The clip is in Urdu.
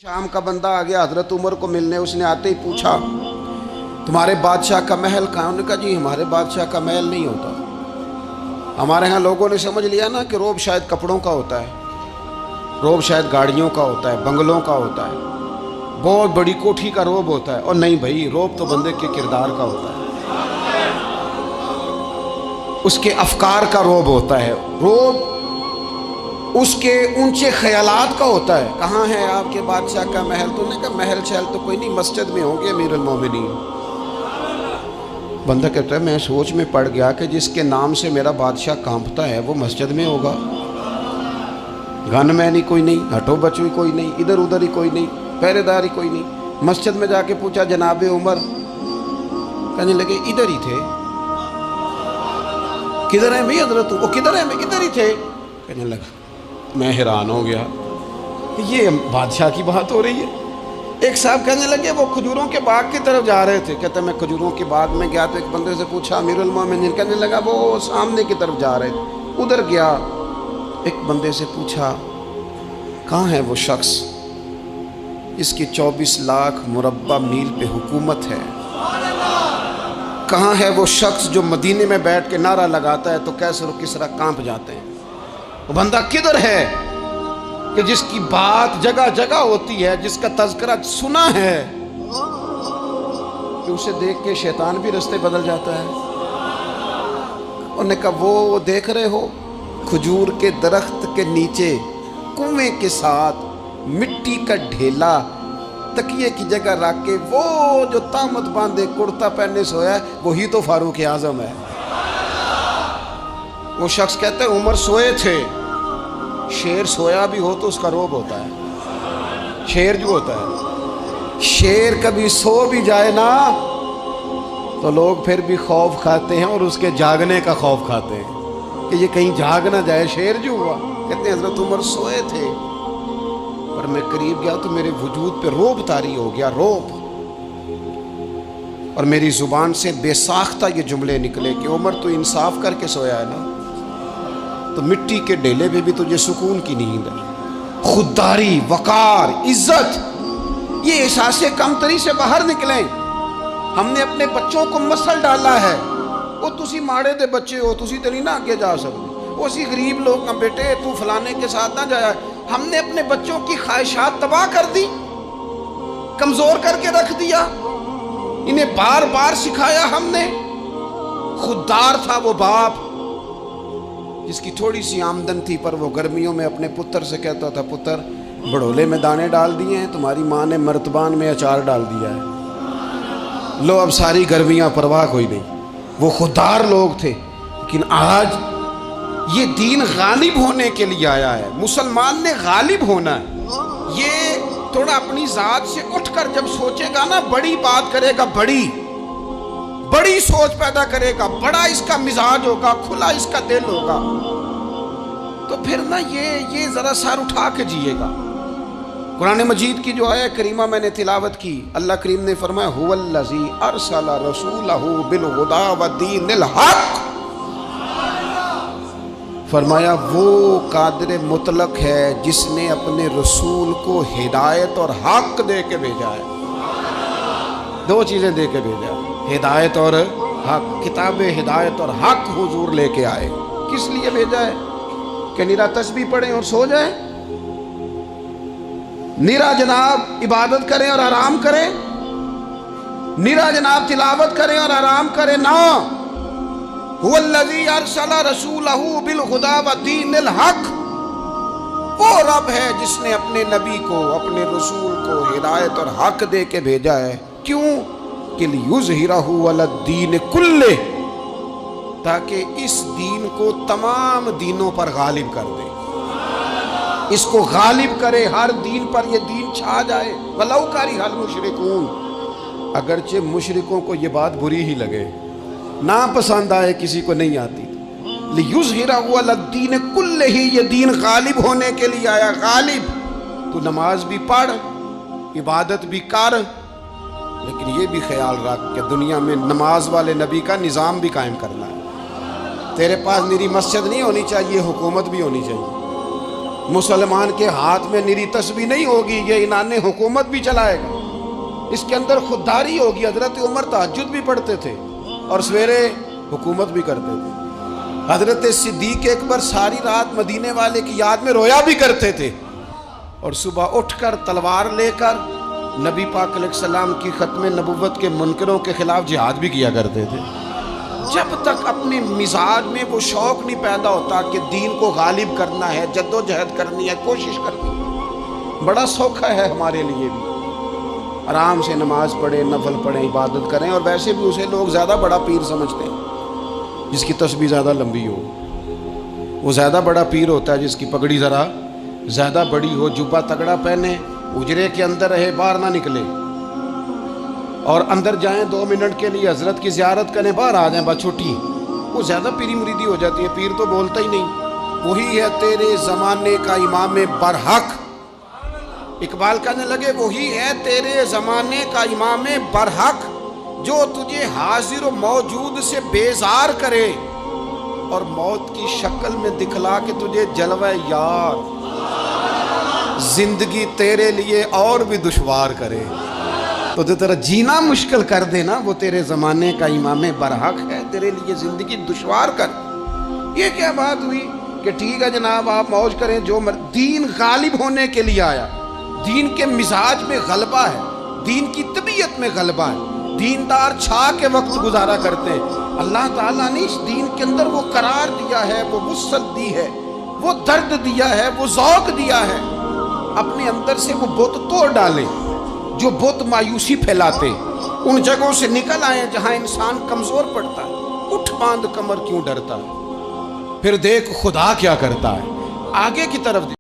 شام کا بندہ آ گیا حضرت عمر کو ملنے، اس نے آتے ہی پوچھا تمہارے بادشاہ کا محل کہاں؟ انہوں نے کہا جی ہمارے بادشاہ کا محل نہیں ہوتا، ہمارے ہاں لوگوں نے سمجھ لیا نا کہ روب شاید کپڑوں کا ہوتا ہے، روب شاید گاڑیوں کا ہوتا ہے، بنگلوں کا ہوتا ہے، بہت بڑی کوٹھی کا روب ہوتا ہے۔ اور نہیں بھائی، روب تو بندے کے کردار کا ہوتا ہے، اس کے افکار کا روب ہوتا ہے، روب اس کے اونچے خیالات کا ہوتا ہے۔ کہاں ہے آپ کے بادشاہ کا محل؟ تو نے کہا محل شہل تو کوئی نہیں، مسجد میں ہوں گے امیر المومنین۔ بندہ کہتا ہے میں سوچ میں پڑ گیا کہ جس کے نام سے میرا بادشاہ کانپتا ہے وہ مسجد میں ہوگا، گن مین ہی کوئی نہیں، ہٹو بچو ہی کوئی نہیں، ادھر ادھر ہی کوئی نہیں، پہرے دار ہی کوئی نہیں۔ مسجد میں جا کے پوچھا جناب عمر، کہنے لگے ادھر ہی تھے۔ کدھر ہیں بھائی حضرت؟ وہ کدھر ہیں؟ میں ادھر ہی تھے۔ کہنے لگا میں حیران ہو گیا، یہ بادشاہ کی بات ہو رہی ہے۔ ایک صاحب کہنے لگے وہ کھجوروں کے باغ کی طرف جا رہے تھے، کہتے میں کھجوروں کے باغ میں گیا تو ایک بندے سے پوچھا امیر المومنین، کہنے لگا وہ سامنے کی طرف جا رہے تھے، ادھر گیا۔ ایک بندے سے پوچھا کہاں ہے وہ شخص جس کی 24 لاکھ مربع میل پہ حکومت ہے؟ کہاں ہے وہ شخص جو مدینے میں بیٹھ کے نعرہ لگاتا ہے تو کیسر و کسریٰ کانپ جاتے ہیں؟ وہ بندہ کدھر ہے کہ جس کی بات جگہ جگہ ہوتی ہے، جس کا تذکرہ سنا ہے کہ اسے دیکھ کے شیطان بھی رستے بدل جاتا ہے؟ انہوں نے کہا وہ دیکھ رہے ہو کھجور کے درخت کے نیچے کنویں کے ساتھ مٹی کا ڈھیلا تکیے کی جگہ رکھ کے وہ جو تامت باندھے کرتا پہنے سویا ہے وہی تو فاروق اعظم ہے۔ وہ شخص کہتے ہیں عمر سوئے تھے۔ شیر سویا بھی ہو تو اس کا روب ہوتا ہے، شیر جو ہوتا ہے، شیر کبھی سو بھی جائے نا تو لوگ پھر بھی خوف کھاتے ہیں، اور اس کے جاگنے کا خوف کھاتے ہیں کہ یہ کہیں جاگ نہ جائے۔ شیر جو ہوا، کہتے ہیں حضرت عمر سوئے تھے پر میں قریب گیا تو میرے وجود پہ روب طاری ہو گیا، روب، اور میری زبان سے بے ساختہ یہ جملے نکلے کہ عمر تو انصاف کر کے سویا ہے نا، تو مٹی کے ڈھیلے پہ بھی تجھے سکون کی نیند ہے۔ خودداری، وقار، عزت، یہ احساس کمتری سے باہر نکلیں۔ ہم نے اپنے بچوں کو مسل ڈالا ہے، وہ تسی ماڑے دے بچے ہو، تسی تو نہیں نہ آگے جا سکتے، وہ اسی غریب لوگ کا بیٹے تو فلانے کے ساتھ نہ جایا۔ ہم نے اپنے بچوں کی خواہشات تباہ کر دی، کمزور کر کے رکھ دیا، انہیں بار بار سکھایا ہم نے۔ خوددار تھا وہ باپ جس کی تھوڑی سی آمدن تھی، پر وہ گرمیوں میں اپنے پتر سے کہتا تھا پتر بڑھولے میں دانے ڈال دیے ہیں، تمہاری ماں نے مرتبان میں اچار ڈال دیا ہے، لو اب ساری گرمیاں پرواہ کوئی نہیں۔ وہ خوددار لوگ تھے، لیکن آج یہ دین غالب ہونے کے لیے آیا ہے، مسلمان نے غالب ہونا ہے۔ یہ تھوڑا اپنی ذات سے اٹھ کر جب سوچے گا نا، بڑی بات کرے گا، بڑی سوچ پیدا کرے گا، بڑا اس کا مزاج ہوگا، کھلا اس کا دل ہوگا، تو پھر نا یہ ذرا سر اٹھا کے جیے گا۔ قرآن مجید کی جو آیت کریمہ میں نے تلاوت کی، اللہ کریم نے فرمایا هو الذی ارسل رسولہ بالہدی ودین الحق، فرمایا وہ قادر مطلق ہے جس نے اپنے رسول کو ہدایت اور حق دے کے بھیجا ہے۔ دو چیزیں دے کے بھیجا، ہدایت اور حق۔ کتاب ہدایت اور حق حضور لے کے آئے۔ کس لیے بھیجا ہے؟ کہ نیرا تسبیح پڑھیں اور سو جائیں، نیرا جناب عبادت کریں اور آرام کریں، نیرا جناب تلاوت کریں اور آرام کریں، نہ۔ هو الذی ارسل رسولہ بالہدی ودین الحق، وہ رب ہے جس نے اپنے نبی کو، اپنے رسول کو ہدایت اور حق دے کے بھیجا ہے۔ کیوں؟ کہ لیظہرہ علی الدین کلہ، تاکہ اس دین کو تمام دینوں پر غالب کر دے، اس کو غالب کرے، ہر دین پر یہ دین چھا جائے۔ وَلَوْ کَرِہَ الْمُشْرِكُونَ، اگرچہ مشرکوں کو یہ بات بری ہی لگے، نا پسند آئے، کسی کو نہیں آتی، لیظہرہ علی الدین کلہ، یہ دین غالب ہونے کے لیے آیا۔ غالب، تو نماز بھی پڑھ، عبادت بھی کر، لیکن یہ بھی خیال رکھ کہ دنیا میں نماز والے نبی کا نظام بھی قائم کرنا ہے۔ تیرے پاس میری مسجد نہیں ہونی چاہیے، حکومت بھی ہونی چاہیے۔ مسلمان کے ہاتھ میں نری تسبیح نہیں ہوگی، یہ انان حکومت بھی چلائے گا، اس کے اندر خودداری ہوگی۔ حضرت عمر تہجد بھی پڑھتے تھے اور سویرے حکومت بھی کرتے تھے۔ حضرت صدیق اکبر ساری رات مدینے والے کی یاد میں رویا بھی کرتے تھے، اور صبح اٹھ کر تلوار لے کر نبی پاک علیہ السلام کی ختم نبوت کے منکروں کے خلاف جہاد بھی کیا کرتے تھے۔ جب تک اپنے مزاج میں وہ شوق نہیں پیدا ہوتا کہ دین کو غالب کرنا ہے، جد و جہد کرنی ہے، کوشش کرنی ہے، بڑا سوکھا ہے ہمارے لیے بھی، آرام سے نماز پڑھیں، نفل پڑھیں، عبادت کریں، اور ویسے بھی اسے لوگ زیادہ بڑا پیر سمجھتے ہیں جس کی تسبیح زیادہ لمبی ہو، وہ زیادہ بڑا پیر ہوتا ہے جس کی پگڑی ذرا زیادہ بڑی ہو، جبہ تگڑا پہنے، اجرے کے اندر رہے، باہر نہ نکلے، اور اندر جائیں 2 منٹ کے لیے حضرت کی زیارت کریں، باہر آ جائیں، بات چھوٹی، وہ زیادہ پیری مریدی ہو جاتی ہے۔ پیر تو بولتا ہی نہیں۔ وہی ہے تیرے زمانے کا امام برحق، اقبال کہنے لگے وہی ہے تیرے زمانے کا امام برحق، جو تجھے حاضر و موجود سے بیزار کرے اور موت کی شکل میں دکھلا کے تجھے جلوہ یار زندگی تیرے لیے اور بھی دشوار کرے، تو جو تیرا جینا مشکل کر دے نا، وہ تیرے زمانے کا امام برحق ہے، تیرے لیے زندگی دشوار کر۔ یہ کیا بات ہوئی کہ ٹھیک ہے جناب آپ موج کریں جو دین غالب ہونے کے لیے آیا، دین کے مزاج میں غلبہ ہے، دین کی طبیعت میں غلبہ ہے، دیندار چھا کے وقت گزارا کرتے ہیں۔ اللہ تعالیٰ نے اس دین کے اندر وہ قرار دیا ہے، وہ وسعت دی ہے، وہ درد دیا ہے، وہ ذوق دیا ہے، اپنے اندر سے وہ بت توڑ ڈالے جو بت مایوسی پھیلاتے، ان جگہوں سے نکل آئیں جہاں انسان کمزور پڑتا ہے، اٹھ باندھ کمر کیوں ڈرتا ہے، پھر دیکھ خدا کیا کرتا ہے، آگے کی طرف